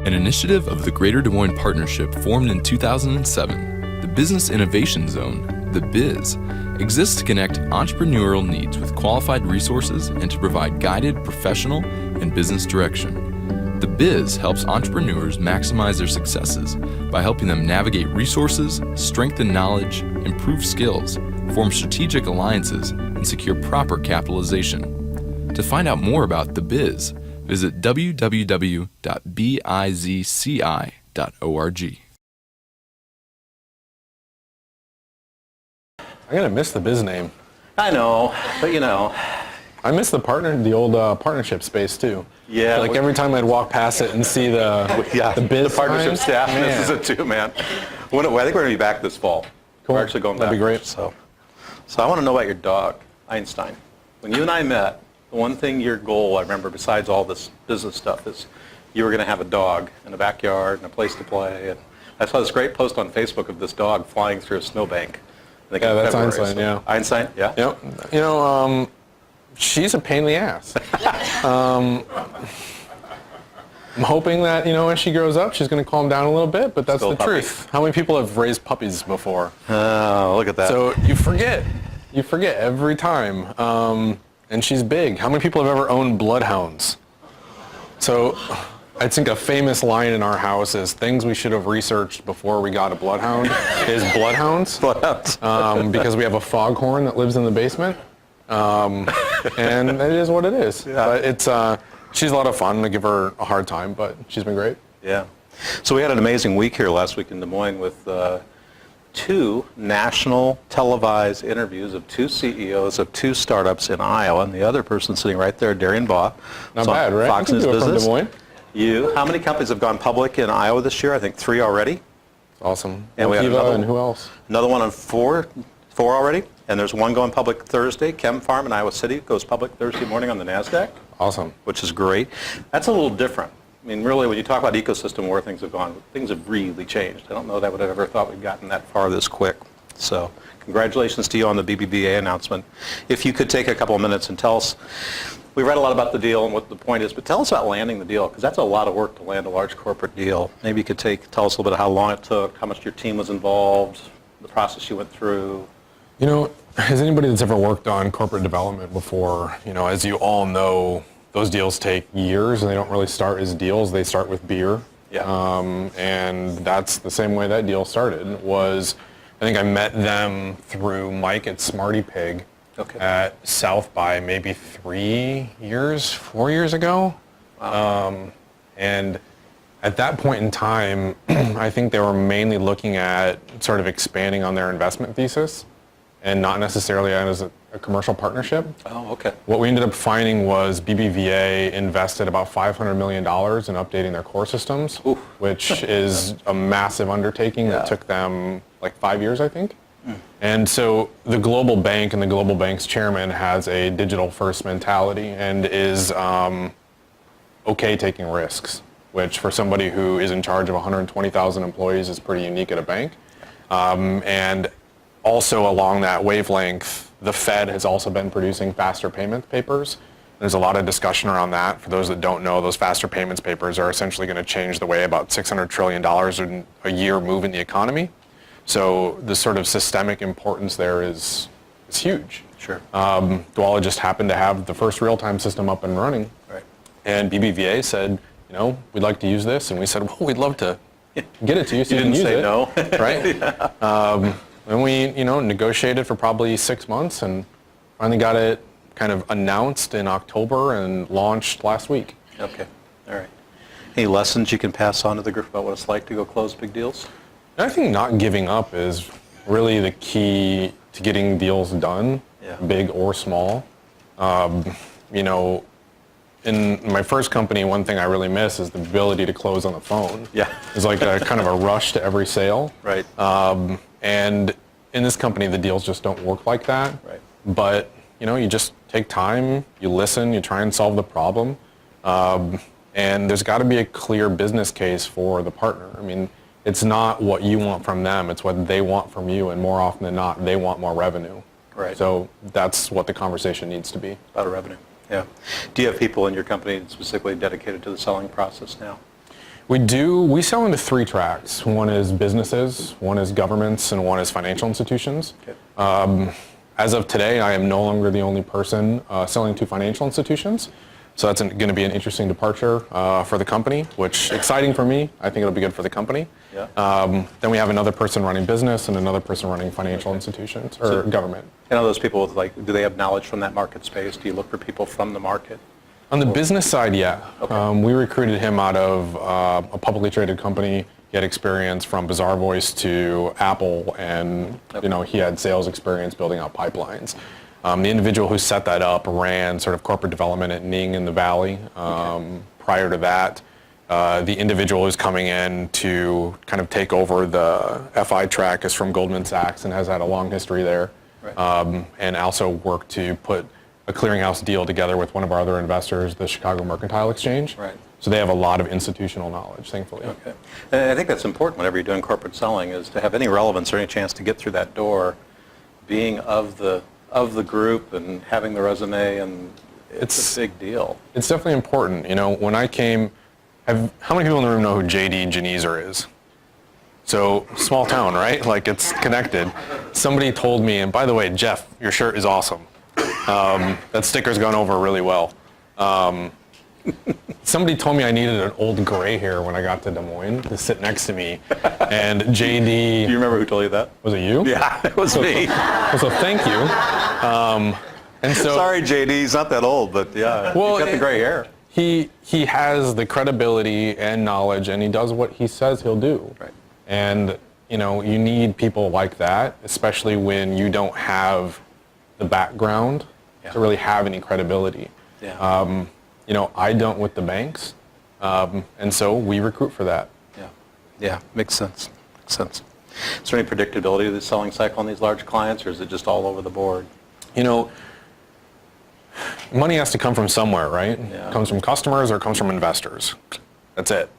An initiative of the Greater Des Moines Partnership formed in 2007, the Business Innovation Zone, the BIZ, exists to connect entrepreneurial needs with qualified resources and to provide guided professional and business direction. The BIZ helps entrepreneurs maximize their successes by helping them navigate resources, strengthen knowledge, improve skills, form strategic alliances, and secure proper capitalization. To find out more about the BIZ, visit www.bizci.org. I'm gonna miss the biz name. I know, but you know. I miss the old partnership space too. Yeah. Like every time I'd walk past it and see the biz the partnership signs, staff man. misses it too, man. I think we're going to be back this fall. Cool. We're actually going back. That'd be great. So I want to know about your dog, Einstein. When you and I met, the one thing, your goal, I remember, besides all this business stuff, is you were going to have a dog in a backyard and a place to play. And I saw this great post on Facebook of this dog flying through a snowbank. I think Yeah, in that's February, Einstein, yeah. Einstein, yeah? Yep. You know, she's a pain in the ass. I'm hoping that, as she grows up, she's going to calm down a little bit, but that's Still the truth. How many people have raised puppies before? Oh, look at that. So you forget every time. And she's big. How many people have ever owned bloodhounds? So I think a famous line in our house is things we should have researched before we got a bloodhound is bloodhounds. Because we have a foghorn that lives in the basement. And it is what it is. Yeah. But it's she's a lot of fun. I give her a hard time, but she's been great. Yeah. So we had an amazing week here last week in Des Moines with 2 national televised interviews of 2 CEOs of 2 startups in Iowa, and the other person sitting right there, Darian Baugh. Not bad, right? Fox You can News do it from Business. Des Moines. How many companies have gone public in Iowa this year? I think 3 already. Awesome. And we had Kiva, another and who else? Another one on 4 already, and there's one going public Thursday. Chem Farm in Iowa City goes public Thursday morning on the NASDAQ. Awesome. Which is great. That's a little different. I mean, really, when you talk about ecosystem, where things have gone, things have really changed. I don't know that I would have ever thought we'd gotten that far this quick. So congratulations to you on the BBVA announcement. If you could take a couple of minutes and tell us, we read a lot about the deal and what the point is, but tell us about landing the deal, because that's a lot of work to land a large corporate deal. Maybe you could tell us a little bit of how long it took, how much your team was involved, the process you went through. As anybody that's ever worked on corporate development before, as you all know, those deals take years, and they don't really start as deals. They start with beer. Yeah. And that's the same way that deal started. I think I met them through Mike at Smarty Pig at South by maybe 4 years ago. Wow. And at that point in time, I think they were mainly looking at sort of expanding on their investment thesis and not necessarily as a commercial partnership. Oh, okay. What we ended up finding was BBVA invested about $500 million in updating their core systems, which is a massive undertaking that took them like 5 years, I think. And so the global bank and the global bank's chairman has a digital first mentality and is okay taking risks, which for somebody who is in charge of 120,000 employees is pretty unique at a bank. And also along that wavelength, the Fed has also been producing faster payment papers. There's a lot of discussion around that. For those that don't know, those faster payments papers are essentially going to change the way about $600 trillion in a year move in the economy. So the sort of systemic importance there is huge. Sure. Dwala just happened to have the first real-time system up and running. Right. And BBVA said, we'd like to use this. And we said, well, we'd love to get it to you so you can didn't use say it. no. Right? And we, negotiated for probably 6 months and finally got it kind of announced in October and launched last week. Okay. All right. Any lessons you can pass on to the group about what it's like to go close big deals? I think not giving up is really the key to getting deals done, big or small. In my first company, one thing I really miss is the ability to close on the phone. Yeah. It's like a kind of a rush to every sale. Right. And in this company, the deals just don't work like that. Right. But, you just take time, you listen, you try and solve the problem. And there's got to be a clear business case for the partner. I mean, it's not what you want from them, it's what they want from you, and more often than not, they want more revenue. Right. So that's what the conversation needs to be. About revenue. Yeah. Do you have people in your company specifically dedicated to the selling process now? We do. We sell into three tracks. One is businesses, one is governments, and one is financial institutions. Okay. As of today, I am no longer the only person selling to financial institutions. So that's going to be an interesting departure for the company, which exciting for me. I think it'll be good for the company. Yeah. Then we have another person running business and another person running financial institutions or government. And are those people, like, do they have knowledge from that market space? Do you look for people from the market? On the business side, yeah. Okay. We recruited him out of a publicly traded company. He had experience from Bazaar Voice to Apple, and he had sales experience building out pipelines. The individual who set that up ran sort of corporate development at Ning in the Valley. Prior to that, the individual who's coming in to kind of take over the FI track is from Goldman Sachs and has had a long history there. Right. And also worked to put a clearinghouse deal together with one of our other investors, the Chicago Mercantile Exchange. Right. So they have a lot of institutional knowledge, thankfully. Okay. And I think that's important whenever you're doing corporate selling, is to have any relevance or any chance to get through that door, being of the group and having the resume, and it's a big deal. It's definitely important. When I came, how many people in the room know who J.D. Geneser is? So small town, right? Like, it's connected. Somebody told me, and by the way, Jeff, your shirt is awesome. That sticker's gone over really well. Somebody told me I needed an old gray hair when I got to Des Moines to sit next to me, and JD. Do you remember who told you that? Was it you? Yeah, it was me. So thank you. And so sorry, JD, he's not that old, but yeah, well, he's got the gray hair. He has the credibility and knowledge, and he does what he says he'll do. Right. And you need people like that, especially when you don't have the background to really have any credibility. Yeah. I don't with the banks, and so we recruit for that. Yeah, makes sense. Is there any predictability to the selling cycle on these large clients, or is it just all over the board? Money has to come from somewhere, right? Yeah. It comes from customers or it comes from investors. That's it.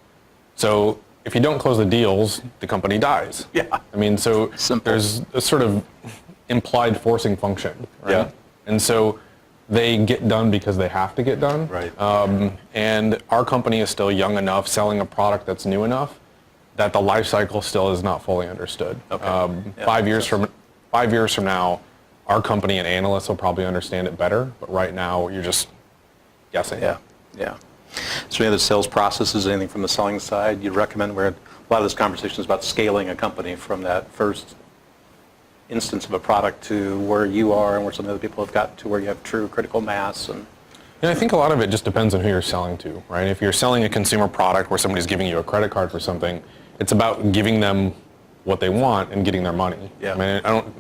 So if you don't close the deals, the company dies. Yeah. So Simple. There's a sort of implied forcing function, right? Yeah. And so they get done because they have to get done. Right. And our company is still young enough, selling a product that's new enough, that the life cycle still is not fully understood. Okay. 5 years from now, our company and analysts will probably understand it better, but right now you're just guessing. Yeah. Is there any other sales processes, anything from the selling side you'd recommend, where a lot of this conversation is about scaling a company from that first instance of a product to where you are and where some other people have gotten to, where you have true critical mass? And I think a lot of it just depends on who you're selling to, right? If you're selling a consumer product where somebody's giving you a credit card for something, it's about giving them what they want and getting their money. Yeah. I don't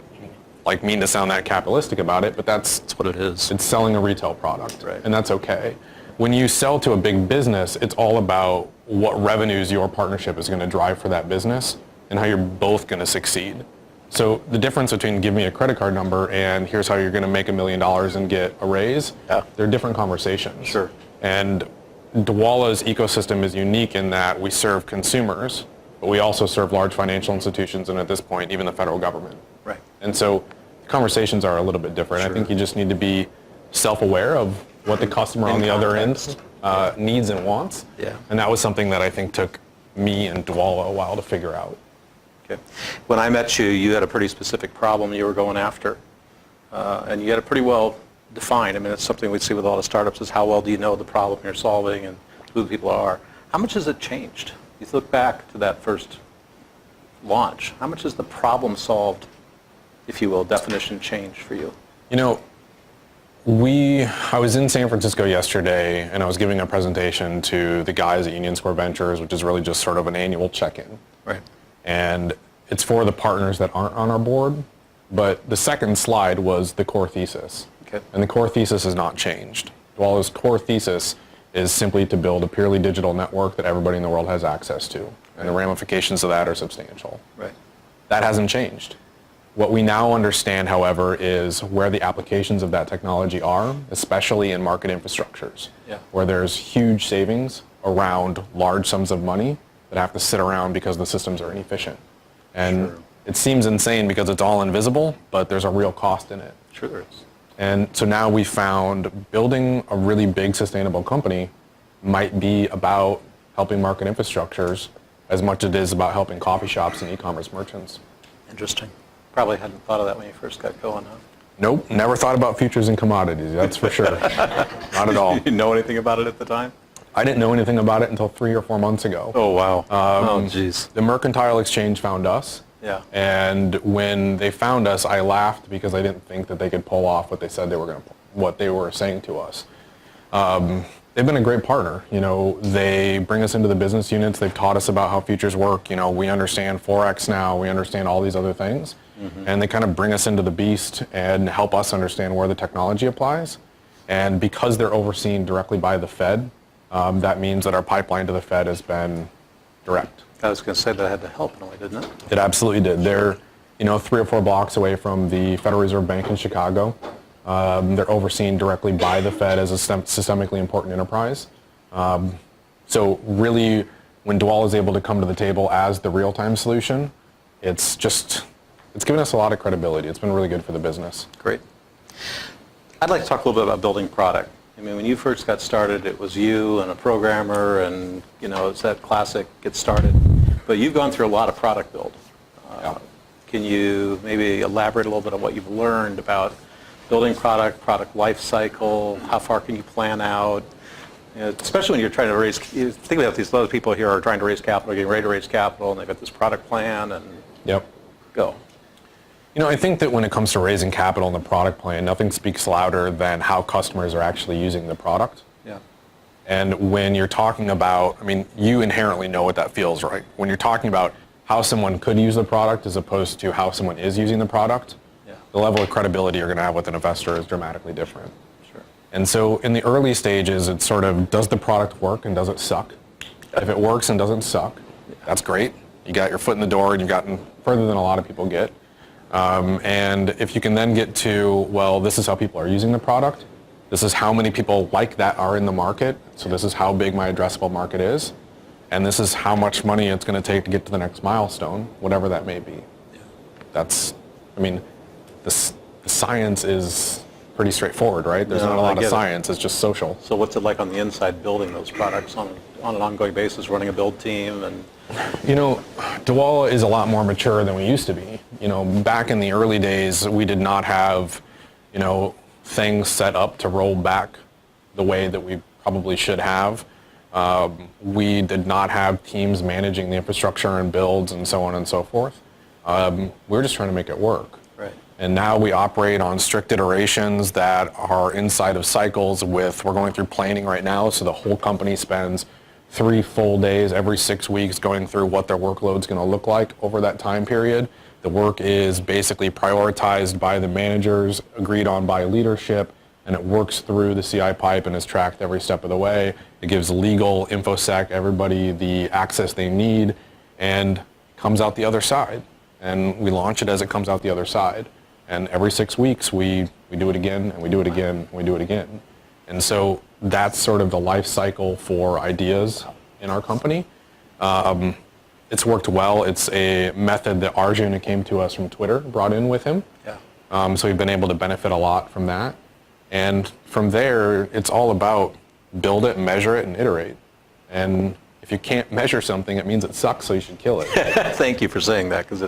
mean to sound that capitalistic about it, but that's what it is. It's selling a retail product, Right. And that's okay. When you sell to a big business, it's all about what revenues your partnership is going to drive for that business and how you're both going to succeed. So the difference between give me a credit card number and here's how you're going to make $1 million and get a raise, they're different conversations. Sure. And Dwala's ecosystem is unique in that we serve consumers, but we also serve large financial institutions and at this point, even the federal government. Right. And so the conversations are a little bit different. Sure. I think you just need to be self-aware of what the customer on the other end needs and wants. Yeah. And that was something that I think took me and Dwala a while to figure out. Okay. When I met you, you had a pretty specific problem you were going after, and you had it pretty well defined. It's something we see with a lot of startups, is how well do you know the problem you're solving and who the people are. How much has it changed? You look back to that first launch. How much has the problem solved, if you will, definition changed for you? I was in San Francisco yesterday, and I was giving a presentation to the guys at Union Square Ventures, which is really just sort of an annual check-in. Right. And it's for the partners that aren't on our board, but the second slide was the core thesis. Okay. And the core thesis has not changed. Dwala's core thesis is simply to build a purely digital network that everybody in the world has access to, and the ramifications of that are substantial. Right. That hasn't changed. What we now understand, however, is where the applications of that technology are, especially in market infrastructures, where there's huge savings around large sums of money that have to sit around because the systems are inefficient. And it seems insane because it's all invisible, but there's a real cost in it. Sure there is. And so now we found building a really big sustainable company might be about helping market infrastructures as much as it is about helping coffee shops and e-commerce merchants. Interesting. Probably hadn't thought of that when you first got going, huh? Nope, never thought about futures and commodities, that's for sure. Not at all. You didn't know anything about it at the time? I didn't know anything about it until 3 or 4 months ago. Oh, wow. Oh, geez. The Mercantile Exchange found us. Yeah. And when they found us, I laughed because I didn't think that they could pull off what they said they were going to, what they were saying to us. They've been a great partner. You know, they bring us into the business units. They've taught us about how futures work. You know, we understand Forex now. We understand all these other things. Mm-hmm. And they kind of bring us into the beast and help us understand where the technology applies. And because they're overseen directly by the Fed, that means that our pipeline to the Fed has been direct. I was going to say that had to help in a way, didn't it? It absolutely did. They're, you know, 3 or 4 blocks away from the Federal Reserve Bank in Chicago. They're overseen directly by the Fed as a systemically important enterprise. So really, when Dwal is able to come to the table as the real-time solution, it's given us a lot of credibility. It's been really good for the business. Great. I'd like to talk a little bit about building product. I mean, when you first got started, it was you and a programmer, and you know, it's that classic get started. But you've gone through a lot of product build. Yeah. Can you maybe elaborate a little bit on what you've learned about building product life cycle? How far can you plan out? You know, especially when you're trying to raise. Think about these other people here are trying to raise capital, getting ready to raise capital, and they've got this product plan, and Yep. go. You know, I think that when it comes to raising capital in the product plan, nothing speaks louder than how customers are actually using the product. Yeah. And when you're talking about, I mean, you inherently know what that feels, right? When you're talking about how someone could use the product as opposed to how someone is using the product, the level of credibility you're going to have with an investor is dramatically different. Sure. And so in the early stages, it's sort of, does the product work and does it suck? If it works and doesn't suck, that's great. You got your foot in the door and you've gotten further than a lot of people get. And if you can then get to, well, this is how people are using the product, this is how many people like that are in the market, so this is how big my addressable market is, and this is how much money it's going to take to get to the next milestone, whatever that may be. That's, I mean, the science is pretty straightforward, right? There's not a lot of science, it's just social. So what's it like on the inside building those products on an ongoing basis, running a build team? And you know, Dwal is a lot more mature than we used to be. You know, back in the early days, we did not have, you know, things set up to roll back the way that we probably should have. We did not have teams managing the infrastructure and builds and so on and so forth. We were just trying to make it work. right. And now we operate on strict iterations that are inside of cycles we're going through planning right now, so the whole company spends 3 full days every 6 weeks going through what their workload's going to look like over that time period. The work is basically prioritized by the managers, agreed on by leadership, and it works through the CI pipe and is tracked every step of the way. It gives legal, InfoSec, everybody the access they need, and comes out the other side. And we launch it as it comes out the other side. And every 6 weeks, we do it again, and we do it again, and we do it again. And so that's sort of the life cycle for ideas in our company. It's worked well. It's a method that Arjun, who came to us from Twitter, brought in with him. Yeah. So we've been able to benefit a lot from that. And from there, it's all about build it, measure it, and iterate. And if you can't measure something, it means it sucks, so you should kill it. Thank you for saying that, because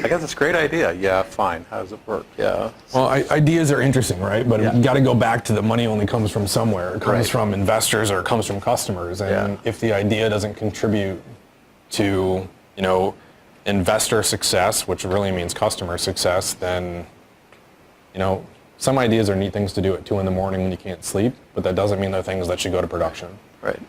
I guess it's a great idea. Yeah, fine. How does it work? Yeah. Well, ideas are interesting, right? But Yeah. you got to go back to the money only comes from somewhere. It comes Right. from investors or it comes from customers. And if the idea doesn't contribute to, you know, investor success, which really means customer success, then, you know, some ideas are neat things to do at 2 a.m. when you can't sleep, but that doesn't mean they're things that should go to production. Right.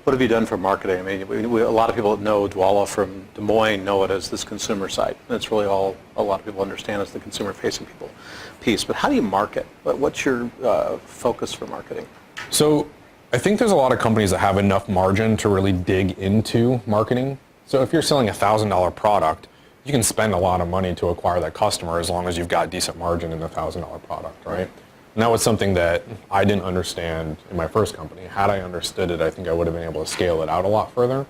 What have you done for marketing? I mean, a lot of people that know Dwala from Des Moines know it as this consumer side. That's really all a lot of people understand as the consumer-facing piece. But how do you market? What's your focus for marketing? So I think there's a lot of companies that have enough margin to really dig into marketing. So if you're selling a $1,000 product, you can spend a lot of money to acquire that customer as long as you've got decent margin in the $1,000 product, right? And that was something that I didn't understand in my first company. Had I understood it, I think I would have been able to scale it out a lot further.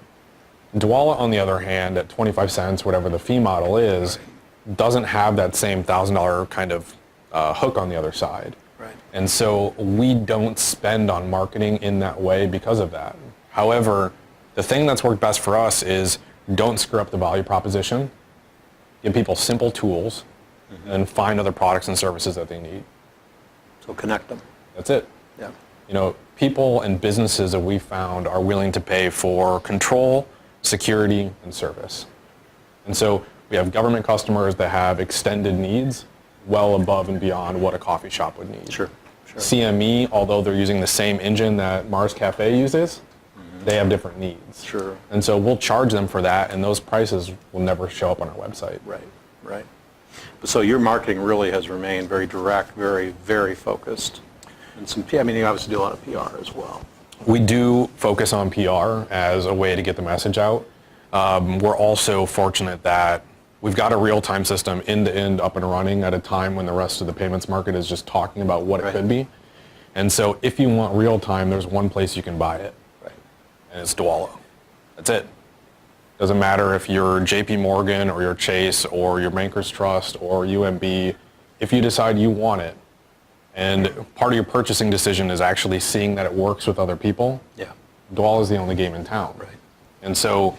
Dwala, on the other hand, at 25 cents, whatever the fee model is, doesn't have that same $1,000 kind of hook on the other side. Right. And so we don't spend on marketing in that way because of that. However, the thing that's worked best for us is don't screw up the value proposition. Give people simple tools and find other products and services that they need. So connect them. That's it. Yeah. You know, people and businesses that we found are willing to pay for control, security, and service. And so we have government customers that have extended needs well above and beyond what a coffee shop would need. Sure. CME, although they're using the same engine that Mars Cafe uses, they have different needs. Sure. And so we'll charge them for that, and those prices will never show up on our website. Right. So your marketing really has remained very direct, very, very focused. And you obviously do a lot of PR as well. We do focus on PR as a way to get the message out. We're also fortunate that we've got a real-time system end-to-end up and running at a time when the rest of the payments market is just talking about what it could be. And so if you want real-time, there's one place you can buy it. And it's Dwala. That's it. Doesn't matter if you're JP Morgan or you're Chase or your Bankers Trust or UMB. If you decide you want it, and part of your purchasing decision is actually seeing that it works with other people, Dwala is the only game in town. Right. And so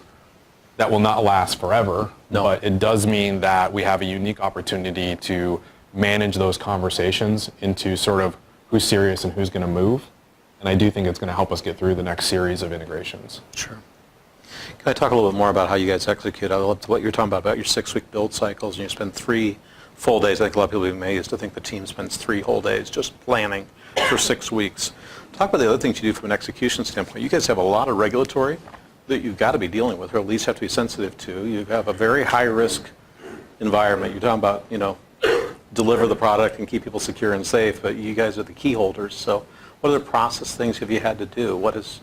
that will not last forever, but it does mean that we have a unique opportunity to manage those conversations into sort of who's serious and who's going to move. And I do think it's going to help us get through the next series of integrations. Sure. Can I talk a little bit more about how you guys execute? I love what you're talking about your 6-week build cycles, and you spend 3 full days. I think a lot of people would be amazed to think the team spends 3 whole days just planning for 6 weeks. Talk about the other things you do from an execution standpoint. You guys have a lot of regulatory that you've got to be dealing with, or at least have to be sensitive to. You have a very high-risk environment. You're talking about, deliver the product and keep people secure and safe, but you guys are the key holders. So what other process things have you had to do? What has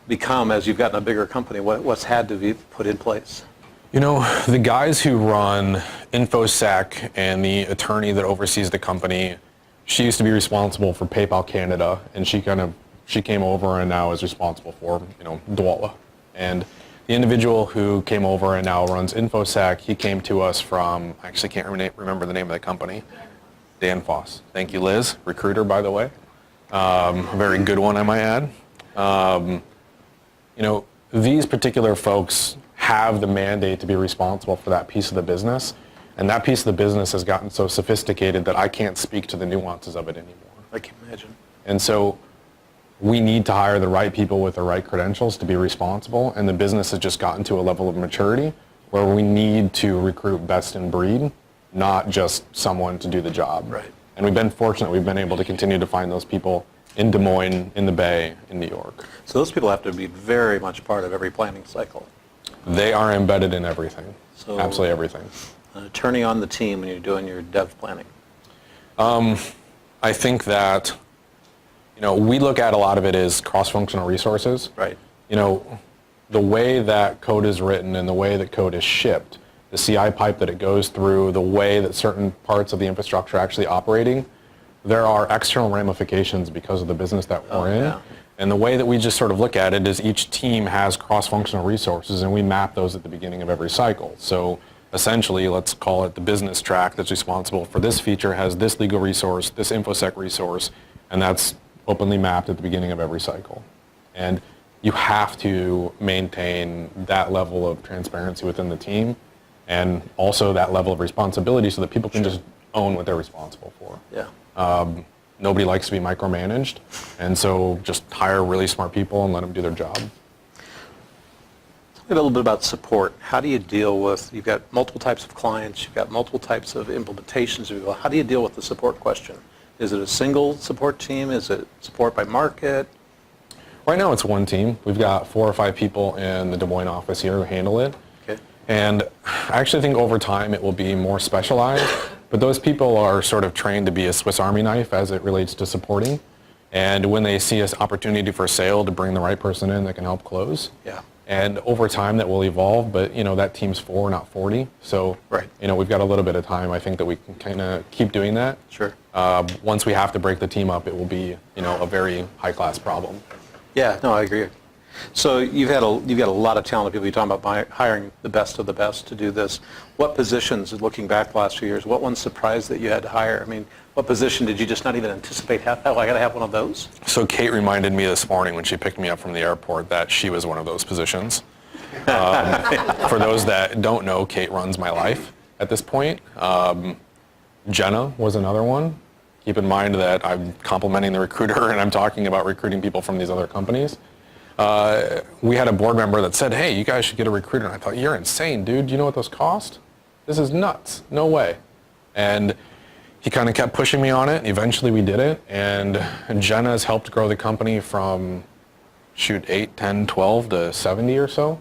become, as you've gotten a bigger company, what's had to be put in place? The guys who run InfoSec and the attorney that oversees the company, she used to be responsible for PayPal Canada, and she came over and now is responsible for, Dwala. And the individual who came over and now runs InfoSec, he came to us from, I actually can't remember the name of the company, Dan Foss. Thank you, Liz, recruiter, by the way. A very good one, I might add. These particular folks have the mandate to be responsible for that piece of the business, and that piece of the business has gotten so sophisticated that I can't speak to the nuances of it anymore. I can imagine. And so we need to hire the right people with the right credentials to be responsible, and the business has just gotten to a level of maturity where we need to recruit best in breed, not just someone to do the job. Right. And we've been fortunate. We've been able to continue to find those people in Des Moines, in the Bay, in New York. So those people have to be very much part of every planning cycle. They are embedded in everything. So, absolutely everything. Turning on the team when you're doing your dev planning. I think that, we look at a lot of it as cross-functional resources. Right. The way that code is written and the way that code is shipped, the CI pipe that it goes through, the way that certain parts of the infrastructure are actually operating, there are external ramifications because of the business that we're in. Yeah. And the way that we just sort of look at it is each team has cross-functional resources, and we map those at the beginning of every cycle. So essentially, let's call it the business track that's responsible for this feature has this legal resource, this InfoSec resource, and that's openly mapped at the beginning of every cycle. And you have to maintain that level of transparency within the team, and also that level of responsibility so that people can just own what they're responsible for. Yeah. Nobody likes to be micromanaged, and so just hire really smart people and let them do their job. Tell me a little bit about support. How do you deal with, you've got multiple types of clients, you've got multiple types of implementations. How do you deal with the support question? Is it a single support team? Is it support by market? Right now it's one team. We've got 4 or 5 people in the Des Moines office here who handle it. Okay. And I actually think over time it will be more specialized, but those people are sort of trained to be a Swiss Army knife as it relates to supporting. And when they see an opportunity for a sale, to bring the right person in that can help close. Yeah. And over time that will evolve, but that team's 4, not 40. So right. We've got a little bit of time. I think that we can kind of keep doing that. Sure. Once we have to break the team up, it will be a very high-class problem. Yeah, no, I agree. So you've got a lot of talented people. You're talking about hiring the best of the best to do this. What positions, looking back the last few years, what one surprised that you had to hire? I mean, what position did you just not even anticipate? Oh, I got to have one of those? So Kate reminded me this morning when she picked me up from the airport that she was one of those positions. For those that don't know, Kate runs my life at this point. Jenna was another one. Keep in mind that I'm complimenting the recruiter and I'm talking about recruiting people from these other companies. We had a board member that said, hey, you guys should get a recruiter. And I thought, you're insane, dude. Do you know what those cost? This is nuts. No way. And he kind of kept pushing me on it. And eventually we did it. And Jenna has helped grow the company from, 8, 10, 12 to 70 or so.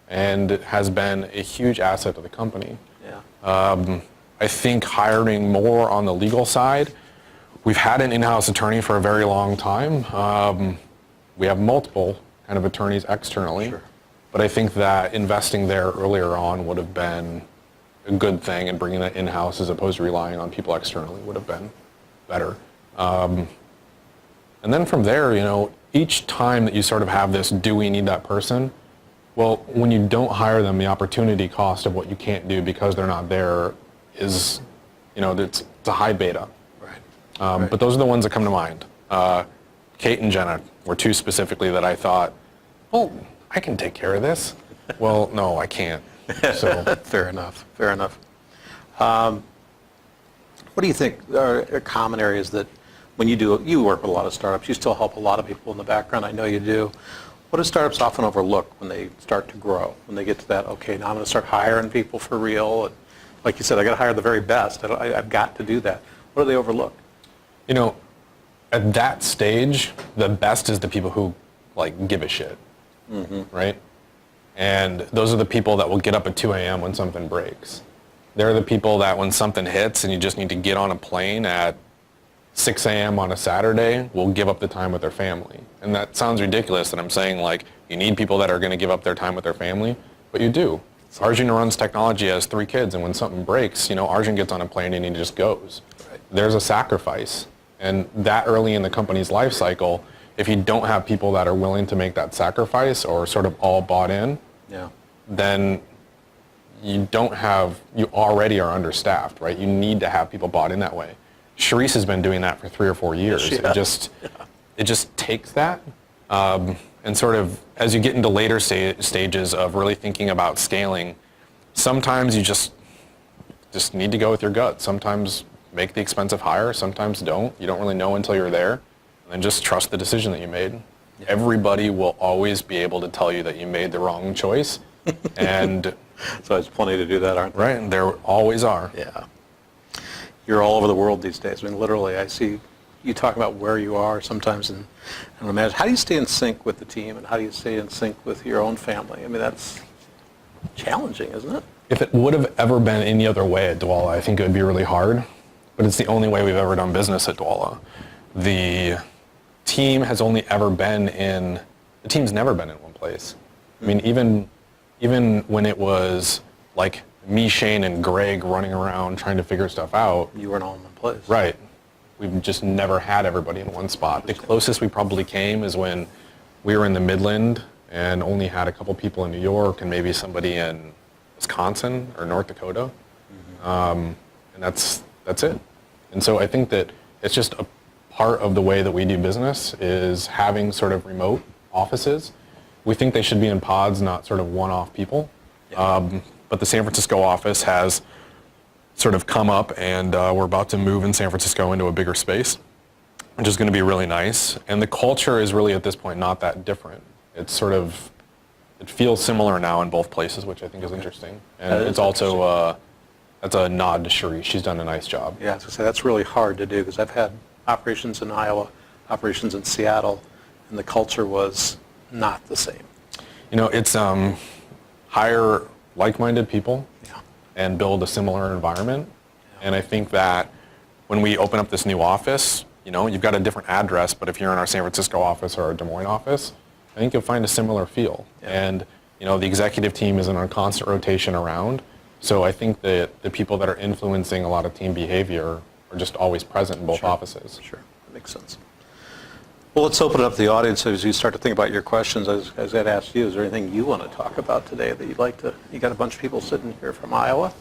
And it has been a huge asset to the company. Yeah. I think hiring more on the legal side, we've had an in-house attorney for a very long time. We have multiple kind of attorneys externally, Sure. But I think that investing there earlier on would have been a good thing, and bringing that in-house as opposed to relying on people externally would have been better. And then from there, each time that you sort of have this, do we need that person? Well, when you don't hire them, the opportunity cost of what you can't do because they're not there is, it's a high beta. Right. But those are the ones that come to mind. Kate and Jenna were two specifically that I thought, oh, I can take care of this. Well, no, I can't. So Fair enough. What do you think are common areas that when you work with a lot of startups, you still help a lot of people in the background, I know you do. What do startups often overlook when they start to grow? When they get to that, okay, now I'm going to start hiring people for real. And like you said, I got to hire the very best. I've got to do that. What do they overlook? At that stage, the best is the people who give a shit, right? And those are the people that will get up at 2 a.m. when something breaks. They're the people that when something hits and you just need to get on a plane at 6 a.m. on a Saturday will give up the time with their family. And that sounds ridiculous that I'm saying you need people that are going to give up their time with their family, but you do. Arjun runs technology, has 3 kids, and when something breaks, Arjun gets on a plane and he just goes. Right. There's a sacrifice. And that early in the company's life cycle, if you don't have people that are willing to make that sacrifice or sort of all bought in, Yeah. then you already are understaffed, right? You need to have people bought in that way. Sharice has been doing that for 3 or 4 years. Yeah. It just takes that. And sort of as you get into later stages of really thinking about scaling, sometimes you just need to go with your gut. Sometimes make the expensive hire, sometimes don't. You don't really know until you're there. And then just trust the decision that you made. Yeah. Everybody will always be able to tell you that you made the wrong choice. And so there's plenty to do that, aren't there? Right, and there always are. Yeah. You're all over the world these days. I mean, literally, I see you talk about where you are sometimes and imagine, how do you stay in sync with the team and how do you stay in sync with your own family? I mean, that's challenging, isn't it? If it would have ever been any other way at Dwolla, I think it would be really hard. But it's the only way we've ever done business at Dwolla. The team has only ever been the team's never been in one place. I mean, even when it was me, Shane, and Greg running around trying to figure stuff out. You weren't all in one place. Right. We've just never had everybody in one spot. The closest we probably came is when we were in the Midland and only had a couple people in New York and maybe somebody in Wisconsin or North Dakota. And that's it. And so I think that it's just a part of the way that we do business is having sort of remote offices. We think they should be in pods, not sort of one-off people. Yeah. But the San Francisco office has sort of come up, and we're about to move in San Francisco into a bigger space, which is going to be really nice. And the culture is really at this point not that different. It's sort of, it feels similar now in both places, which I think is interesting. And it's also, that's a nod to Sharice. She's done a nice job. Yeah, I was going to say, that's really hard to do because I've had operations in Iowa, operations in Seattle, and the culture was not the same. It's hire like-minded people. Yeah. And build a similar environment. Yeah. And I think that when we open up this new office, you've got a different address, but if you're in our San Francisco office or our Des Moines office, I think you'll find a similar feel. Yeah. And, the executive team is in a constant rotation around. So I think that the people that are influencing a lot of team behavior are just always present in both offices. Sure, that makes sense. Well, let's open it up to the audience as you start to think about your questions. As Ed asked you, is there anything you want to talk about today that you'd like to? You got a bunch of people sitting here from Iowa.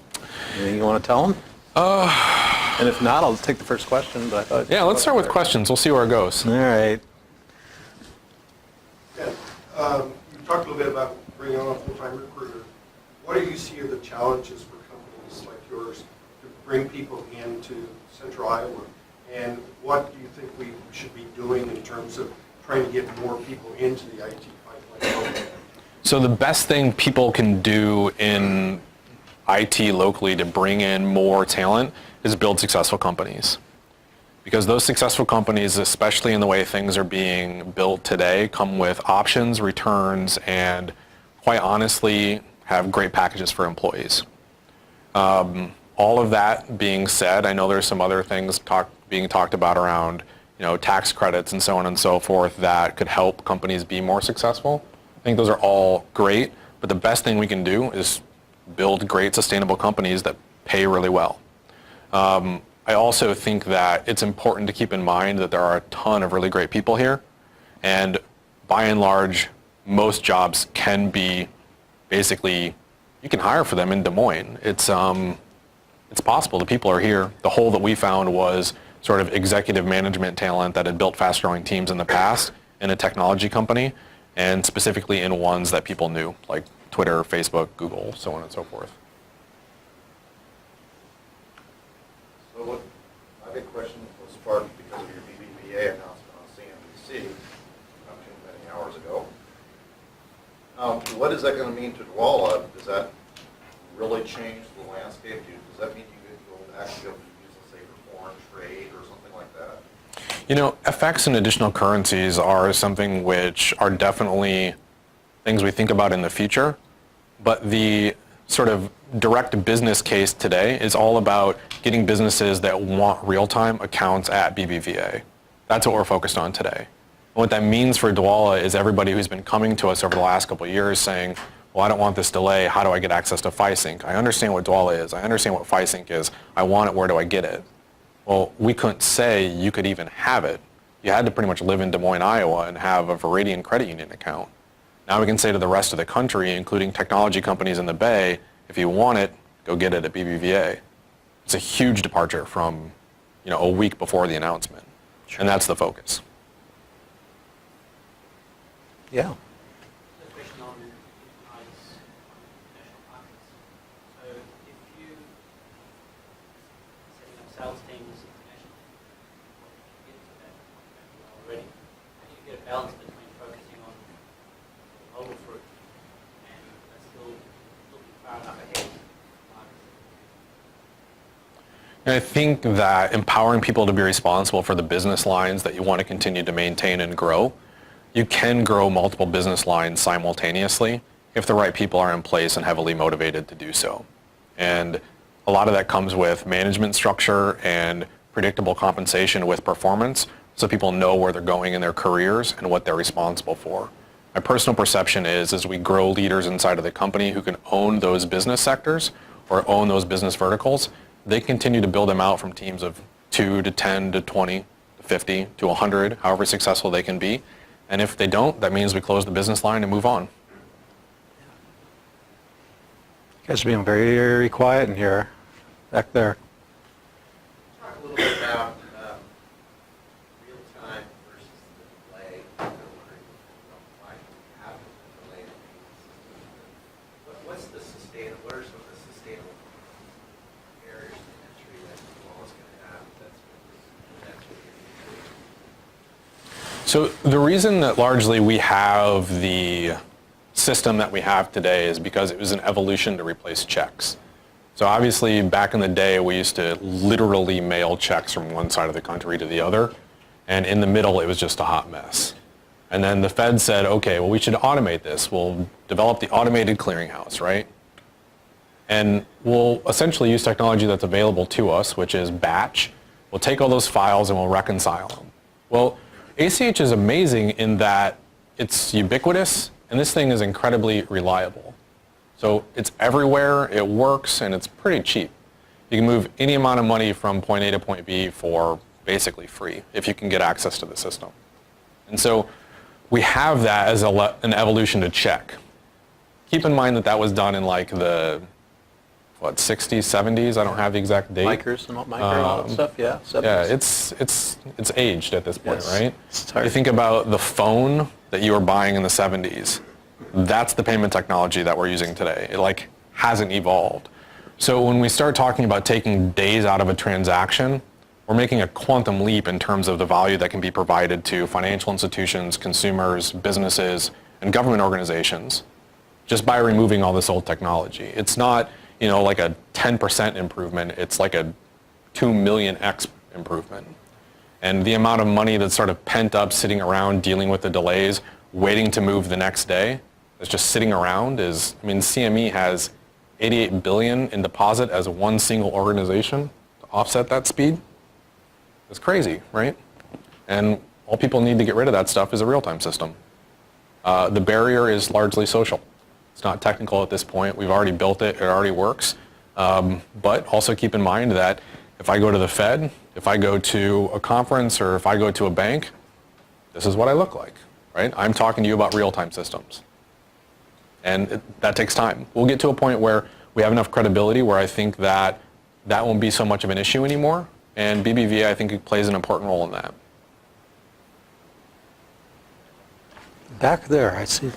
Anything you want to tell them? And if not, I'll take the first question. But I thought. Yeah, let's start with questions. We'll see where it goes. All right. Yeah, you talked a little bit about bringing on a full-time recruiter. What do you see are the challenges for companies like yours to bring people into Central Iowa? And what do you think we should be doing in terms of trying to get more people into the IT pipeline? So the best thing people can do in IT locally to bring in more talent is build successful companies. Because those successful companies, especially in the way things are being built today, come with options, returns, and quite honestly, have great packages for employees. All of that being said, I know there's some other things being talked about around, tax credits and so on and so forth that could help companies be more successful. I think those are all great, but the best thing we can do is build great sustainable companies that pay really well. I also think that it's important to keep in mind that there are a ton of really great people here, and by and large, most jobs can be basically, you can hire for them in Des Moines. It's possible. The people are here. The hole that we found was sort of executive management talent that had built fast-growing teams in the past in a technology company, and specifically in ones that people knew, like Twitter, Facebook, Google, so on and so forth. So what my big question was sparked because of your BBVA announcement on CNBC not too many hours ago. What is that going to mean to Dwala? Does that really change the landscape? Does that mean you'll actually be able to use, let's say, for foreign trade or something like that? FX and additional currencies are something which are definitely things we think about in the future, but the sort of direct business case today is all about getting businesses that want real-time accounts at BBVA. That's what we're focused on today. And what that means for Dwala is everybody who's been coming to us over the last couple of years saying, well, I don't want this delay. How do I get access to FiSync? I understand what Dwala is. I understand what FiSync is. I want it. Where do I get it? Well, we couldn't say you could even have it. You had to pretty much live in Des Moines, Iowa, and have a Veridian credit union account. Now we can say to the rest of the country, including technology companies in the Bay, if you want it, go get it at BBVA. It's a huge departure from, a week before the announcement. Sure. And that's the focus. Yeah. Sales teams internationally, get to that point already. How do you get a balance between focusing on global fruit and still looking far enough ahead? And I think that empowering people to be responsible for the business lines that you want to continue to maintain and grow, you can grow multiple business lines simultaneously if the right people are in place and heavily motivated to do so. And a lot of that comes with management structure and predictable compensation with performance, so people know where they're going in their careers and what they're responsible for. My personal perception is, as we grow leaders inside of the company who can own those business sectors or own those business verticals, they continue to build them out from teams of 2 to 10 to 20 to 50 to 100, however successful they can be. And if they don't, that means we close the business line and move on. You guys are being very, very quiet in here. Back there. Talk a little bit about real time versus the delay. I'm wondering why you have the delay in the system. What's the sustainable? What are some of the sustainable barriers to entry that Dwala's going to have? That's what you're. So the reason that largely we have the system that we have today is because it was an evolution to replace checks. So obviously back in the day we used to literally mail checks from one side of the country to the other, and in the middle it was just a hot mess. And then the Fed said, okay, well we should automate this. We'll develop the automated clearinghouse, right? And we'll essentially use technology that's available to us, which is batch. We'll take all those files and we'll reconcile them. Well, ACH is amazing in that it's ubiquitous, and this thing is incredibly reliable. So it's everywhere, it works, and it's pretty cheap. You can move any amount of money from point A to point B for basically free if you can get access to the system. And so we have that as an evolution to check. Keep in mind that that was done in like the, 60s, 70s? I don't have the exact date. Micers and all that stuff, yeah. 70s. Yeah, it's aged at this point, Yes. right? It's hard. You think about the phone that you were buying in the 70s. That's the payment technology that we're using today. It like hasn't evolved. So when we start talking about taking days out of a transaction, we're making a quantum leap in terms of the value that can be provided to financial institutions, consumers, businesses, and government organizations just by removing all this old technology. It's not, like a 10% improvement. It's like a 2 million X improvement. And the amount of money that's sort of pent up sitting around dealing with the delays, waiting to move the next day, that's just sitting around CME has 88 billion in deposit as one single organization to offset that speed. It's crazy, right? And all people need to get rid of that stuff is a real-time system. The barrier is largely social. It's not technical at this point. We've already built it. It already works. But also keep in mind that if I go to the Fed, if I go to a conference, or if I go to a bank, this is what I look like, right? I'm talking to you about real-time systems. And that takes time. We'll get to a point where we have enough credibility where I think that that won't be so much of an issue anymore. And BBVA, I think, plays an important role in that. Back there, I see.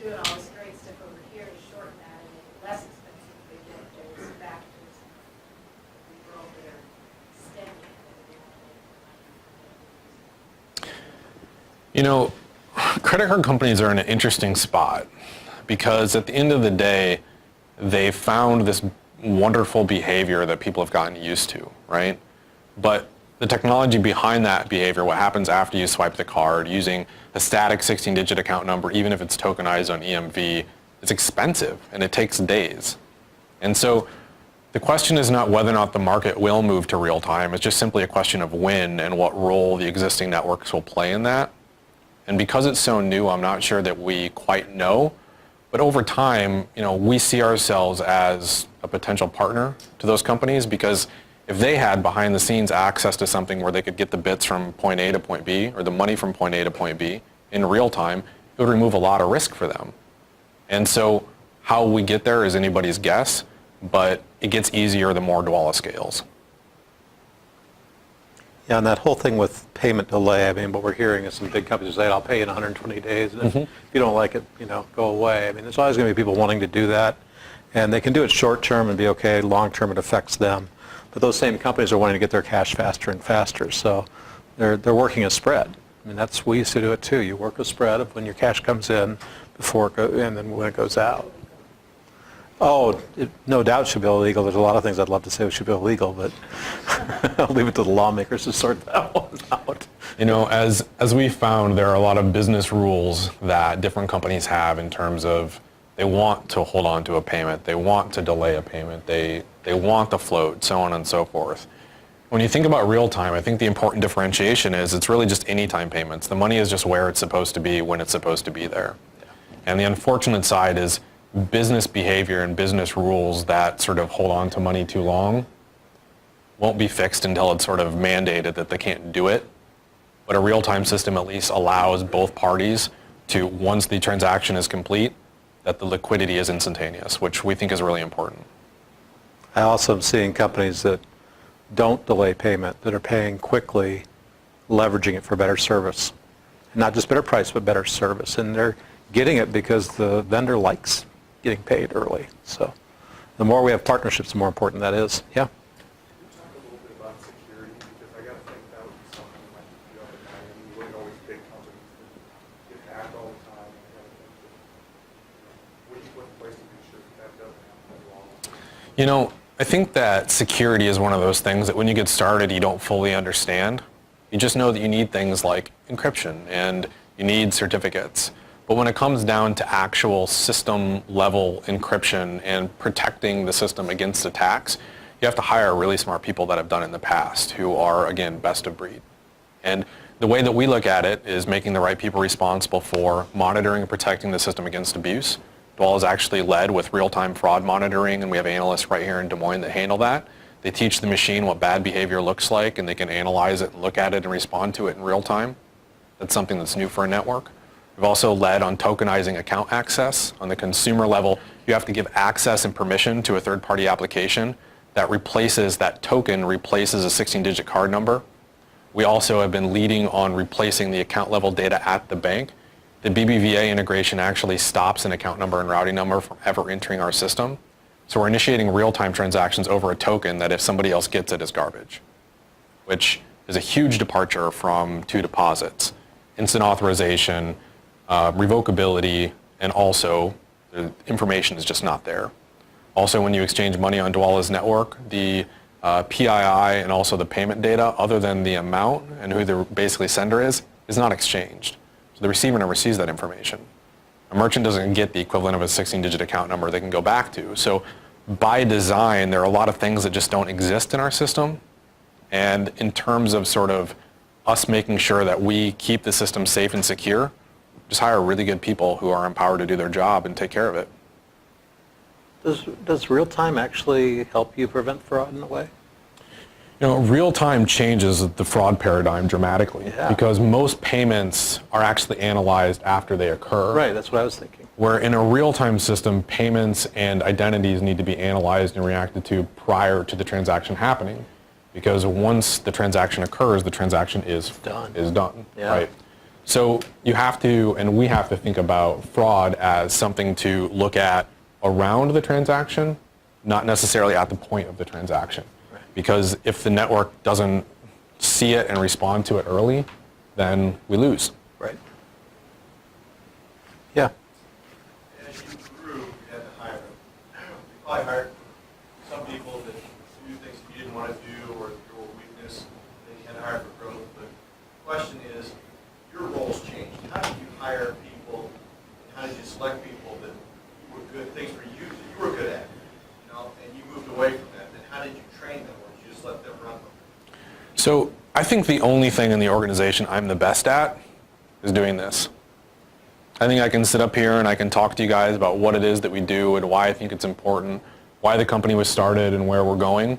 Doing all this great stuff over here to shorten that and make it less expensive to get those factors we were over there extending it. Credit card companies are in an interesting spot because at the end of the day, they found this wonderful behavior that people have gotten used to, right? But the technology behind that behavior, what happens after you swipe the card using a static 16-digit account number, even if it's tokenized on EMV, it's expensive and it takes days. And so the question is not whether or not the market will move to real time. It's just simply a question of when and what role the existing networks will play in that. And because it's so new, I'm not sure that we quite know. But over time, we see ourselves as a potential partner to those companies because if they had behind the scenes access to something where they could get the bits from point A to point B or the money from point A to point B in real time, it would remove a lot of risk for them. And so how we get there is anybody's guess, but it gets easier the more Dwala scales. Yeah, and that whole thing with payment delay, what we're hearing is some big companies say, I'll pay you in 120 days, and if you don't like it, go away. There's always going to be people wanting to do that, and they can do it short term and be okay, long term it affects them. But those same companies are wanting to get their cash faster and faster, so they're working a spread. We used to do it too. You work a spread of when your cash comes in before it goes in and when it goes out. Oh, it no doubt should be illegal. There's a lot of things I'd love to say should be illegal, but I'll leave it to the lawmakers to sort that one out. As we found, there are a lot of business rules that different companies have in terms of they want to hold on to a payment, they want to delay a payment, they want the float, so on and so forth. When you think about real time, I think the important differentiation is it's really just anytime payments. The money is just where it's supposed to be when it's supposed to be there. And the unfortunate side is business behavior and business rules that sort of hold on to money too long won't be fixed until it's sort of mandated that they can't do it. But a real-time system at least allows both parties to, once the transaction is complete, that the liquidity is instantaneous, which we think is really important. I also am seeing companies that don't delay payment, that are paying quickly, leveraging it for better service. Not just better price, but better service. And they're getting it because the vendor likes getting paid early. So the more we have partnerships, the more important that is. Yeah. Can you talk a little bit about security? Because I got to think that would be something that might be up at night. And you look at all these big companies that get hacked all the time. And I got to think that, what do you put in place to make sure that doesn't happen at all? I think that security is one of those things that when you get started, you don't fully understand. You just know that you need things like encryption and you need certificates. But when it comes down to actual system level encryption and protecting the system against attacks, you have to hire really smart people that have done it in the past who are, again, best of breed. And the way that we look at it is making the right people responsible for monitoring and protecting the system against abuse. Dwell is actually led with real-time fraud monitoring, and we have analysts right here in Des Moines that handle that. They teach the machine what bad behavior looks like, and they can analyze it and look at it and respond to it in real time. That's something that's new for a network. We've also led on tokenizing account access. On the consumer level, you have to give access and permission to a third-party application that replaces, that token replaces a 16-digit card number. We also have been leading on replacing the account level data at the bank. The BBVA integration actually stops an account number and routing number from ever entering our system. So we're initiating real-time transactions over a token that if somebody else gets it is garbage, which is a huge departure from two deposits. Instant authorization, revocability, and also the information is just not there. Also, when you exchange money on Dwell's network, the PII and also the payment data, other than the amount and who the basically sender is not exchanged. So the receiver never sees that information. A merchant doesn't get the equivalent of a 16-digit account number they can go back to. So by design, there are a lot of things that just don't exist in our system. And in terms of sort of us making sure that we keep the system safe and secure, just hire really good people who are empowered to do their job and take care of it. Does real-time actually help you prevent fraud in a way? You know, real-time changes the fraud paradigm dramatically because most payments are actually analyzed after they occur. Right, that's what I was thinking. Where in a real-time system, payments and identities need to be analyzed and reacted to prior to the transaction happening. Because once the transaction occurs, the transaction is done. Yeah. Right? So you have to, and we have to think about fraud as something to look at around the transaction, not necessarily at the point of the transaction. Right. Because if the network doesn't see it and respond to it early, then we lose. Right. Yeah. As you grew, you had to hire. You probably hired some people that do things that you didn't want to do or your weakness, then you had to hire for growth. But the question is, your roles changed. How did you hire people, and how did you select people that were good things for you that you were good at, you know, and you moved away from that? Then how did you train them, or did you just let them run them? So I think the only thing in the organization I'm the best at is doing this. I think I can sit up here and I can talk to you guys about what it is that we do and why I think it's important, why the company was started and where we're going.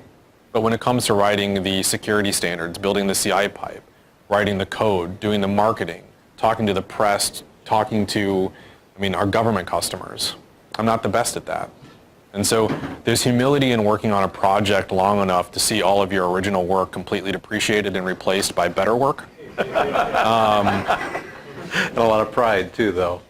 But when it comes to writing the security standards, building the CI pipe, writing the code, doing the marketing, talking to the press, talking to, our government customers, I'm not the best at that. And so there's humility in working on a project long enough to see all of your original work completely depreciated and replaced by better work. And a lot of pride too, though.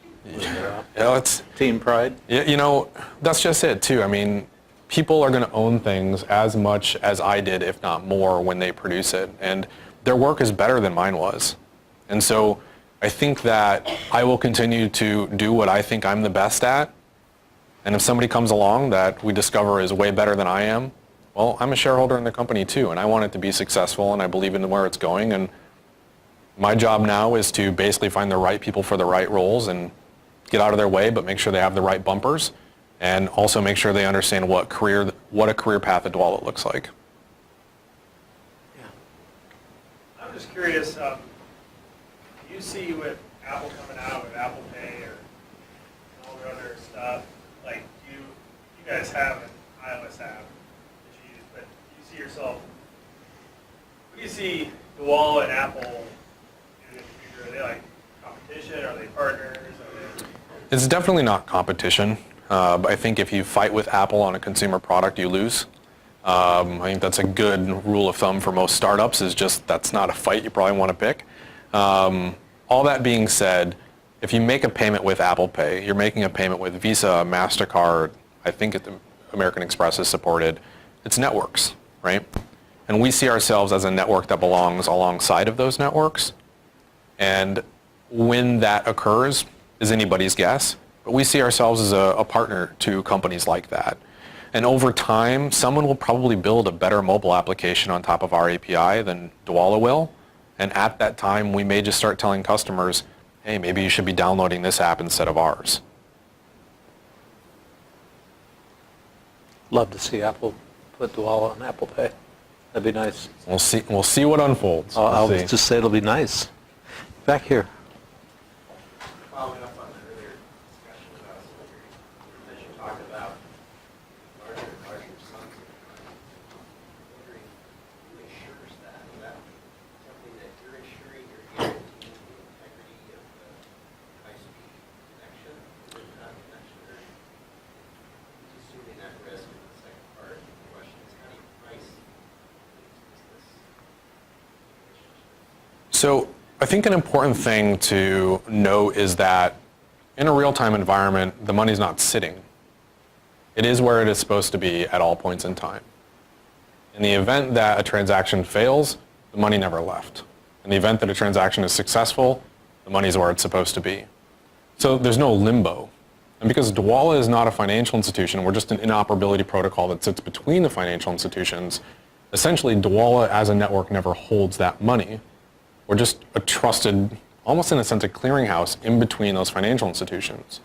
It's Team pride. That's just it too. People are going to own things as much as I did, if not more, when they produce it. And their work is better than mine was. And so I think that I will continue to do what I think I'm the best at. And if somebody comes along that we discover is way better than I am, well, I'm a shareholder in the company too, and I want it to be successful, and I believe in where it's going. And my job now is to basically find the right people for the right roles and get out of their way, but make sure they have the right bumpers, and also make sure they understand what a career path at Dwell looks like. I'm just curious, do you see with Apple coming out with Apple Pay or all the other stuff, like you guys have an iOS app that you use, but do you see yourself, who do you see Dwell and Apple in the future? Are they like competition? Are they partners? It's definitely not competition. But I think if you fight with Apple on a consumer product, you lose. I think that's a good rule of thumb for most startups, is just that's not a fight you probably want to pick. All that being said, if you make a payment with Apple Pay, you're making a payment with Visa, MasterCard, I think American Express is supported. It's networks, right? And we see ourselves as a network that belongs alongside of those networks. And when that occurs is anybody's guess. But we see ourselves as a partner to companies like that. And over time, someone will probably build a better mobile application on top of our API than Dwalla will. And at that time, we may just start telling customers, hey, maybe you should be downloading this app instead of ours. Love to see Apple put Duala on Apple Pay. That'd be nice. We'll see what unfolds. I'll We'll see. just say it'll be nice. Back here. Following up on the earlier discussion about security, as you talked about larger and larger sums of money, I'm wondering who insures that? Is that something that you're insuring, you're guaranteeing the integrity of the high-speed connection, or not connection, or who's assuming that risk? And the second part of the question is, how do you price this relationship? So I think an important thing to know is that in a real-time environment, the money's not sitting. It is where it is supposed to be at all points in time. In the event that a transaction fails, the money never left. In the event that a transaction is successful, the money's where it's supposed to be. So there's no limbo. And because Duala is not a financial institution, we're just an interoperability protocol that sits between the financial institutions, essentially Duala as a network never holds that money. We're just a trusted, almost in a sense, a clearinghouse in between those financial institutions.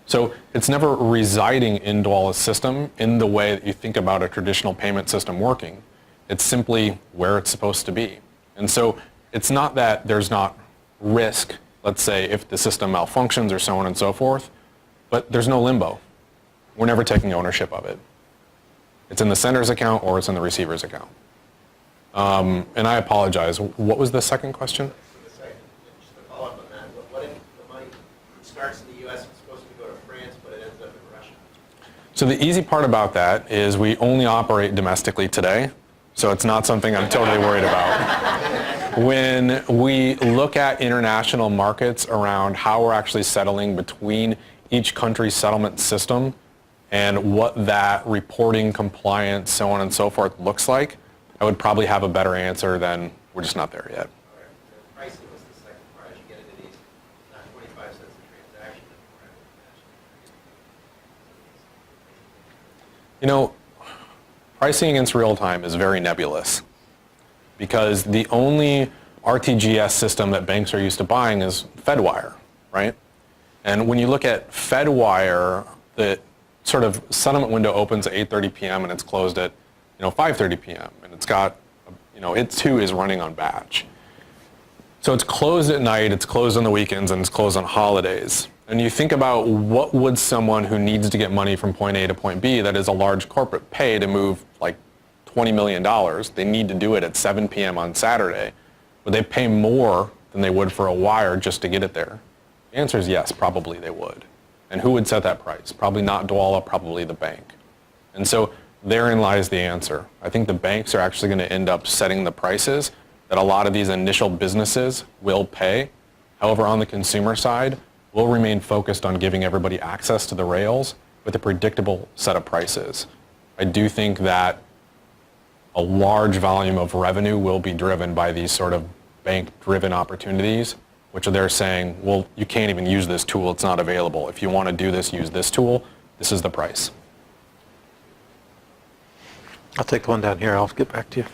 So it's never residing in Duala's system in the way that you think about a traditional payment system working. It's simply where it's supposed to be. And so it's not that there's not risk, let's say, if the system malfunctions or so on and so forth, but there's no limbo. We're never taking ownership of it. It's in the sender's account or it's in the receiver's account. And I apologize. What was the second question? Just to follow up on that, what if the money starts in the U.S. and it's supposed to go to France, but it ends up in Russia? So the easy part about that is we only operate domestically today, so it's not something I'm totally worried about. When we look at international markets around how we're actually settling between each country's settlement system and what that reporting, compliance, so on and so forth looks like, I would probably have a better answer than we're just not there yet. The pricing was the second part. As you get into these, not 25 cents a transaction anymore. You know, pricing against real time is very nebulous because the only RTGS system that banks are used to buying is Fedwire, right? And when you look at Fedwire, the sort of settlement window opens at 8:30 p.m. and it's closed at 5:30 p.m. and it's got, it too is running on batch. So it's closed at night, it's closed on the weekends, and it's closed on holidays. And you think about what would someone who needs to get money from point A to point B, that is a large corporate, pay to move like $20 million. They need to do it at 7 p.m. on Saturday. Would they pay more than they would for a wire just to get it there? The answer is yes, probably they would. And who would set that price? Probably not Duala, probably the bank. And so therein lies the answer. I think the banks are actually going to end up setting the prices that a lot of these initial businesses will pay. However, on the consumer side, we'll remain focused on giving everybody access to the rails with a predictable set of prices. I do think that a large volume of revenue will be driven by these sort of bank-driven opportunities, which they're saying, well, you can't even use this tool, it's not available. If you want to do this, use this tool. This is the price. I'll take the one down here. I'll get back to you.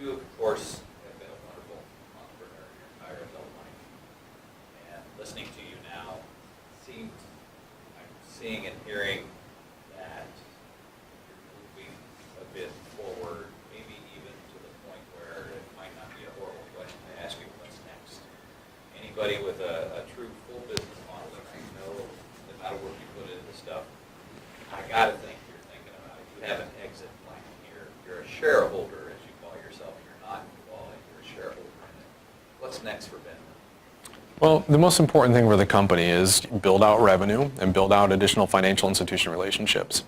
You, of course, have been a wonderful entrepreneur your entire adult life. And listening to you now, I'm seeing and hearing that you're moving a bit forward, maybe even to the point where it might not be a horrible question to ask you what's next. Anybody with a true full business model, and I know the amount of work you put into this stuff, I got to think you're thinking about it. You have an exit plan here. You're a shareholder, as you call yourself. You're not involved. You're a shareholder in it. What's next for Ben? Well, the most important thing for the company is build out revenue and build out additional financial institution relationships.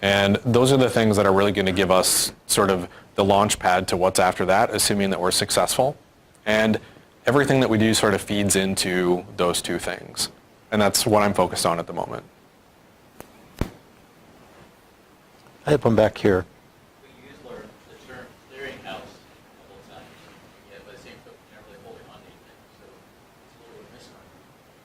And those are the things that are really going to give us sort of the launch pad to what's after that, assuming that we're successful. And everything that we do sort of feeds into those two things. And that's what I'm focused on at the moment. I have one back here. We use the term clearinghouse a couple of times, yeah, but it seems to generally holding on to anything, so it's a little bit misnomer.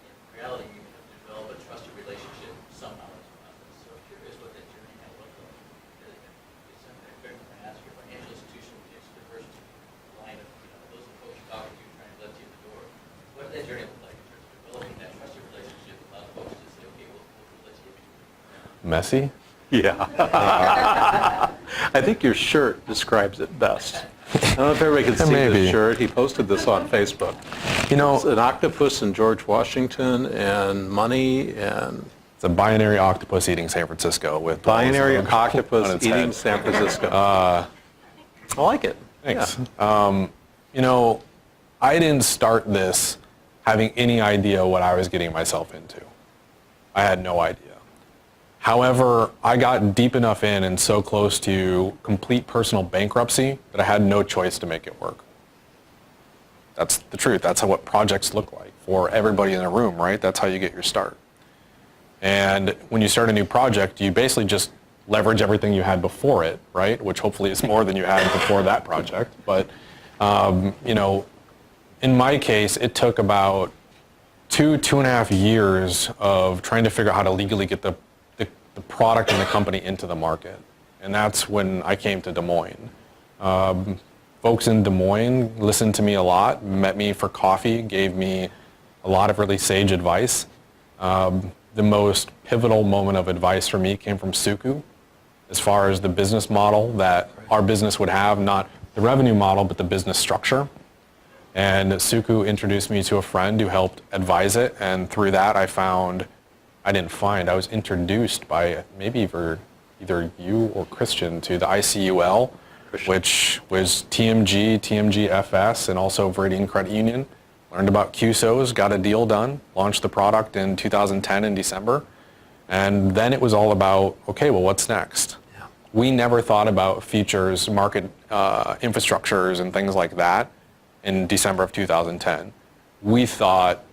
In reality, you have to develop a trusted relationship somehow as well. So I'm curious what that journey had looked like. It's something I'm going to ask your financial institution, which is the first line of Messy? Yeah. I think your shirt describes it best. I don't know if everybody can see Maybe. this shirt. He posted this on Facebook. You know, It's an octopus and George Washington and money and it's a binary octopus eating San Francisco with the binary logo on octopus its eating head. San Francisco. I like it. Thanks. Yeah. You know, I didn't start this having any idea what I was getting myself into. I had no idea. However, I got deep enough in and so close to complete personal bankruptcy that I had no choice to make it work. That's the truth. That's what projects look like for everybody in the room, right? That's how you get your start. And when you start a new project, you basically just leverage everything you had before it, right? Which hopefully is more than you had before that project. But, you know, in my case, it took about 2.5 years of trying to figure out how to legally get the product and the company into the market. And that's when I came to Des Moines. Folks in Des Moines listened to me a lot, met me for coffee, gave me a lot of really sage advice. The most pivotal moment of advice for me came from Suku, as far as the business model that our business would have, not the revenue model, but the business structure. And Suku introduced me to a friend who helped advise it, and through that I was introduced by maybe either you or Christian to the ICUL, which was TMG, TMGFS, and also Viridian Credit Union. Learned about QSOs, got a deal done, launched the product in 2010 in December, and then it was all about, okay, well, what's next? Yeah. We never thought about features, market infrastructures, and things like that in December of 2010. We thought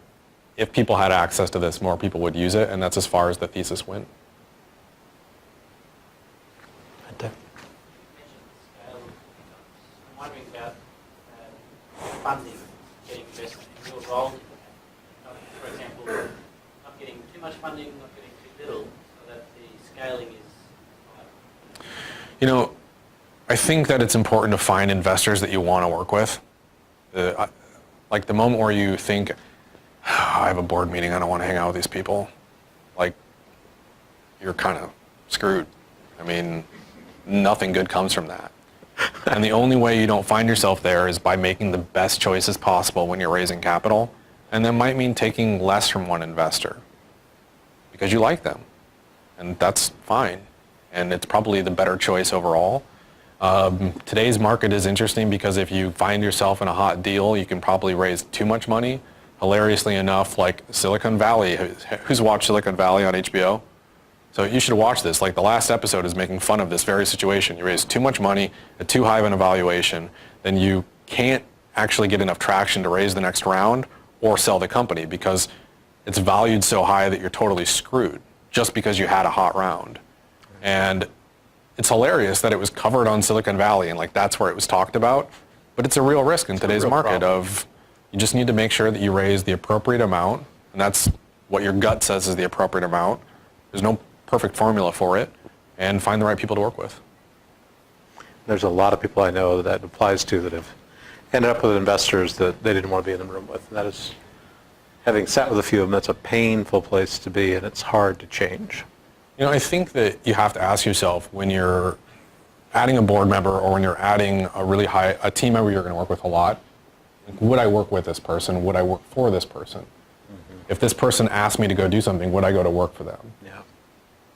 if people had access to this, more people would use it, and that's as far as the thesis went. I'm wondering about funding, getting investment in your role. For example, not getting too much funding, not getting too little, so that the scaling is higher. You know, I think that it's important to find investors that you want to work with. Like the moment where you think, I have a board meeting, I don't want to hang out with these people, like, you're kind of screwed. I mean, nothing good comes from that. And the only way you don't find yourself there is by making the best choices possible when you're raising capital. And that might mean taking less from one investor because you like them. And that's fine. And it's probably the better choice overall. Today's market is interesting because if you find yourself in a hot deal, you can probably raise too much money. Hilariously enough, like Silicon Valley, who's watched Silicon Valley on HBO? So you should watch this. Like the last episode is making fun of this very situation. You raise too much money at too high of an evaluation, then you can't actually get enough traction to raise the next round or sell the company because it's valued so high that you're totally screwed just because you had a hot round. And it's hilarious that it was covered on Silicon Valley and like that's where it was talked about, but it's a real risk in today's market of you just need to make sure that you raise the appropriate amount, and that's what your gut says is the appropriate amount. There's no perfect formula for it, and find the right people to work with. There's a lot of people I know that applies to that have ended up with investors that they didn't want to be in the room with. And that is, having sat with a few of them, that's a painful place to be, and it's hard to change. You know, I think that you have to ask yourself when you're adding a board member or when you're adding a team member you're going to work with a lot, like, would I work with this person? Would I work for this person? Mm-hmm. If this person asked me to go do something, would I go to work for them? Yeah.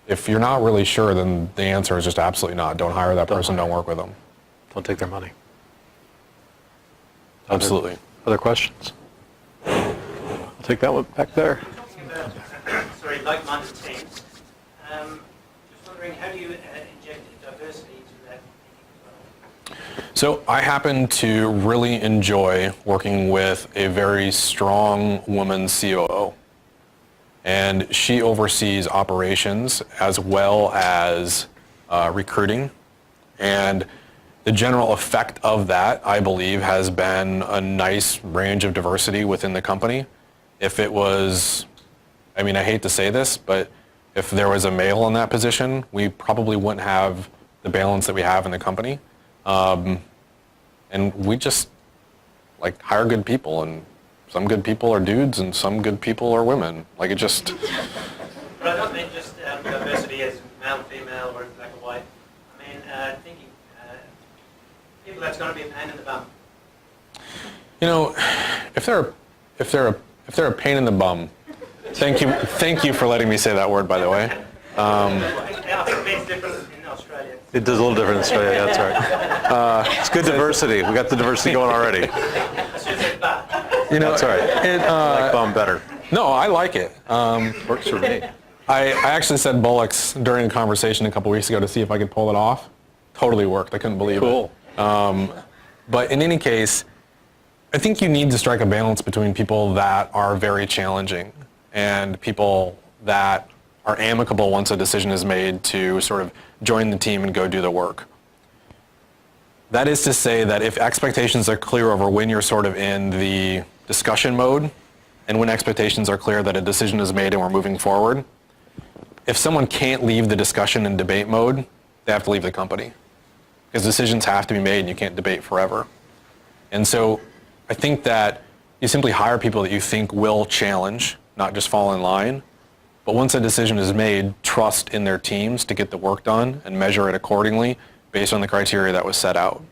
If you're not really sure, then the answer is just absolutely not. Don't hire that person, don't work with them. Don't take their money. Absolutely. Other questions? I'll take that one back there. Talking about, like-minded teams, just wondering, how do you inject diversity into that thinking as well? So I happen to really enjoy working with a very strong woman COO. And she oversees operations as well as recruiting. And the general effect of that, I believe, has been a nice range of diversity within the company. If it was, I mean, I hate to say this, but if there was a male in that position, we probably wouldn't have the balance that we have in the company. And we just like hire good people, and some good people are dudes and some good people are women. Like it just... But I don't mean just diversity as male and female or black or white. I mean, thinking people that's going to be a pain in the bum. You know, if they're a pain in the bum, thank you for letting me say that word, by the way. I think it means different in Australia. It does a little different in Australia, that's right. It's good diversity. We got the diversity going already. I should say but. You know, That's right. I like bum better. No, I like it. Works for me. I actually said bullocks during a conversation a couple weeks ago to see if I could pull it off. Totally worked. I couldn't believe Cool. it. But in any case, I think you need to strike a balance between people that are very challenging and people that are amicable once a decision is made to sort of join the team and go do the work. That is to say that if expectations are clear over when you're sort of in the discussion mode and when expectations are clear that a decision is made and we're moving forward, if someone can't leave the discussion and debate mode, they have to leave the company. Because decisions have to be made and you can't debate forever. And so I think that you simply hire people that you think will challenge, not just fall in line. But once a decision is made, trust in their teams to get the work done and measure it accordingly based on the criteria that was set out.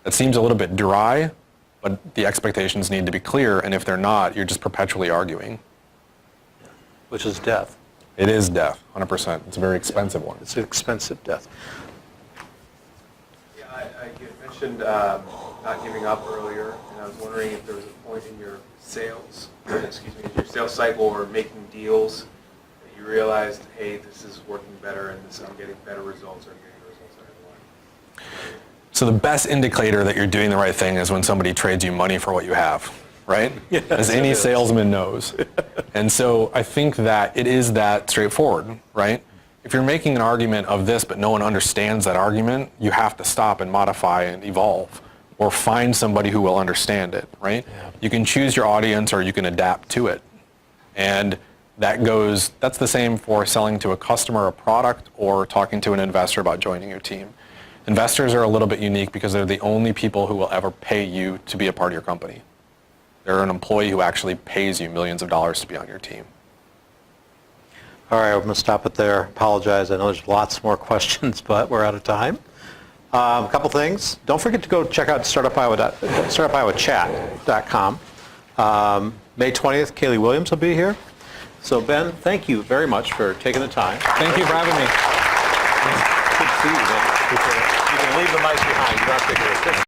That seems a little bit dry, but the expectations need to be clear, and if they're not, you're just perpetually arguing. Which is death. It is death, 100%. It's a very expensive one. It's an expensive death. Yeah, you had mentioned not giving up earlier, and I was wondering if there was a point in your sales, your sales cycle or making deals that you realized, hey, this is working better and I'm getting better results or I'm getting the results that I want. So the best indicator that you're doing the right thing is when somebody trades you money for what you have, right? Yes, as any it is. salesman knows. And so I think that it is that straightforward, right? If you're making an argument of this but no one understands that argument, you have to stop and modify and evolve or find somebody who will understand it, right? Yeah. You can choose your audience or you can adapt to it. And that's the same for selling to a customer a product or talking to an investor about joining your team. Investors are a little bit unique because they're the only people who will ever pay you to be a part of your company. They're an employee who actually pays you millions of dollars to be on your team. All right, I'm going to stop it there. Apologize. I know there's lots more questions, but we're out of time. A couple things. Don't forget to go check out startupiowachat.com. May 20th, Kaylee Williams will be here. So Ben, thank you very much for taking the time. Thank you for having me. Good to see you, Ben. You can leave the mic behind. You don't have to take it.